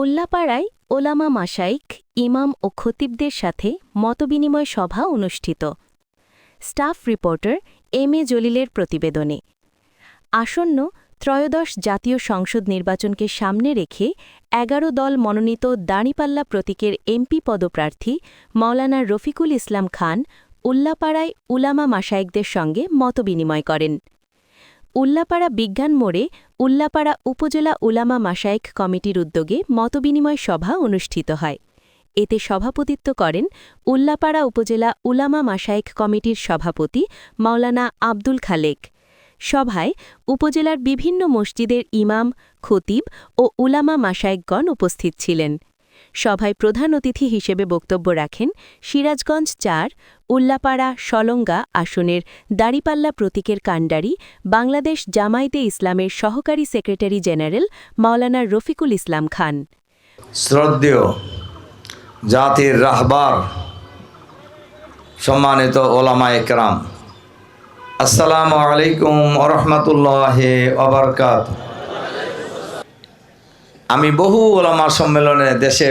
উল্লাপাড়ায় ওলামা মাশাইখ, ইমাম ও খতিবদের সাথে মতবিনিময় সভা অনুষ্ঠিত। Staff reporter M A. জলিলের প্রতিবেদনে। আসন্ন ত্রয়োদশ জাতীয় সংসদ নির্বাচনকে সামনে রেখে ১১ দল মনোনীত দাঁড়িপাল্লা প্রতীকের এমপি পদপ্রার্থী মাওলানা রফিকুল ইসলাম খান উল্লাপাড়ায় উলামা মাশায়েখদের সঙ্গে মতবিনিময় করেন। উল্লাপাড়া বিজ্ঞান মোড়ে উল্লাপাড়া উপজেলা উলামা মাশায়েখ কমিটির উদ্যোগে মতবিনিময় সভা অনুষ্ঠিত হয়। এতে সভাপতিত্ব করেন উল্লাপাড়া উপজেলা উলামা মাশায়েখ কমিটির সভাপতি মাওলানা আব্দুল খালেক। সভায় উপজেলার বিভিন্ন মসজিদের ইমাম, খতিব ও উলামা মাশায়েখগণ উপস্থিত ছিলেন। সভায় প্রধান অতিথি হিসেবে বক্তব্য রাখেন সিরাজগঞ্জ ৪, উল্লাপাড়া সলঙ্গা আসনের দাঁড়িপাল্লা প্রতীকের কাণ্ডারি বাংলাদেশ জামায়াতে ইসলামের সহকারী সেক্রেটারি জেনারেল মাওলানা রফিকুল ইসলাম খান। শ্রদ্ধেয় জাতির রাহবার, সম্মানিত ওলামায়ে কেরাম, আসসালামু আলাইকুম ওয়া রাহমাতুল্লাহি ওয়া বারাকাতুহু। আমি বহু ওলামা সম্মেলনে দেশে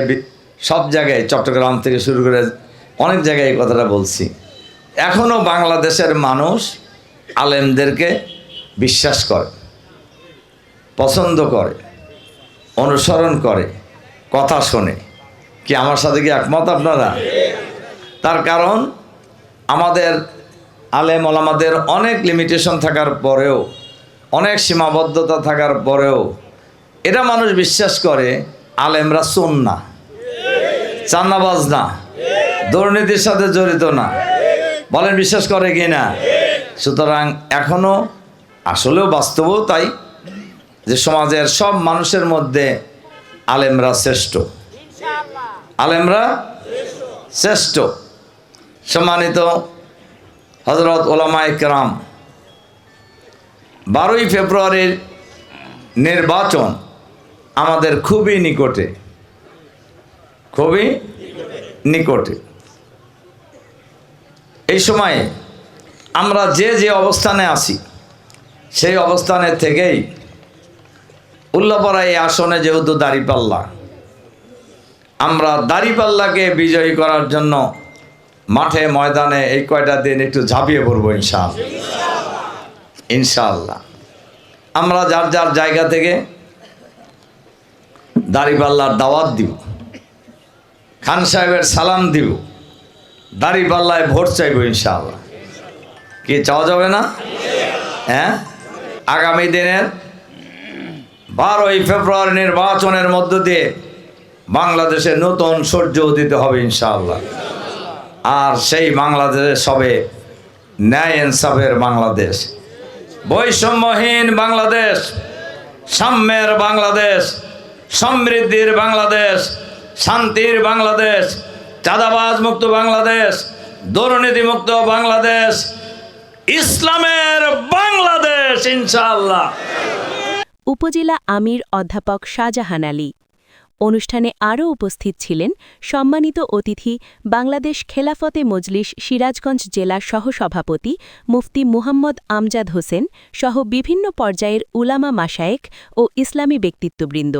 সব জায়গায়, চট্টগ্রাম থেকে শুরু করে অনেক জায়গায় এই কথাটা বলছি। এখনও বাংলাদেশের মানুষ আলেমদেরকে বিশ্বাস করে, পছন্দ করে, অনুসরণ করে, কথা শোনে। কি আমার সাথে কি একমত আপনারা? তার কারণ আমাদের আলেম ওলামাদের অনেক লিমিটেশন থাকার পরেও, অনেক সীমাবদ্ধতা থাকার পরেও এটা মানুষ বিশ্বাস করে আলেমরা চোর না, চান্দাবাজ না, দুর্নীতির সাথে জড়িত না। বলেন বিশ্বাস করে কি না? সুতরাং এখনও আসলেও বাস্তবও তাই যে সমাজের সব মানুষের মধ্যে আলেমরা শ্রেষ্ঠ, আলেমরা শ্রেষ্ঠ। সম্মানিত হযরত ওলামায়ে কেরাম, 12ই ফেব্রুয়ারির নির্বাচন আমাদের খুবই নিকটে, খুবই নিকটে। এই সময়ে আমরা যে যে অবস্থানে আছি সেই অবস্থানে থেকেই উল্লাপাড়া এই আসনে যেহেতু দাঁড়িপাল্লা, আমরা দাঁড়িপাল্লাকে বিজয়ী করার জন্য মাঠে ময়দানে এই কয়টা দিন একটু ঝাঁপিয়ে পড়বো ইনশাআল্লাহ। ইনশাআল্লাহ আমরা যার যার জায়গা থেকে দাঁড়িপাল্লার দাওয়াত দিব, খান সাহেবের সালাম দিব, দাঁড়িপাল্লায় ভোট চাইব ইনশাআল্লাহ। কি চাওয়া যাবে না? হ্যাঁ, আগামী দিনের 12ই ফেব্রুয়ারি নির্বাচনের মধ্য দিয়ে বাংলাদেশে নতুন সূর্য উদিত হবে ইনশাআল্লাহ। আর সেই বাংলাদেশে সবে ন্যায় ইনসাফের বাংলাদেশ, বৈষম্যহীন বাংলাদেশ, সাম্যের বাংলাদেশ, সমৃদ্ধির বাংলাদেশ, শান্তির বাংলাদেশ, চাঁদাবাজ মুক্ত বাংলাদেশ, দুর্নীতি মুক্ত বাংলাদেশ, ইসলামের বাংলাদেশ ইনশাআল্লাহ। উপজেলা আমির অধ্যাপক শাহজাহান আলী। অনুষ্ঠানে আরও উপস্থিত ছিলেন সম্মানিত অতিথি বাংলাদেশ খেলাফতে মজলিস সিরাজগঞ্জ জেলা সহসভাপতি মুফতি মুহাম্মদ আমজাদ হোসেন সহ বিভিন্ন পর্যায়ের উলামা মাশায়েখ ও ইসলামী ব্যক্তিত্ববৃন্দ।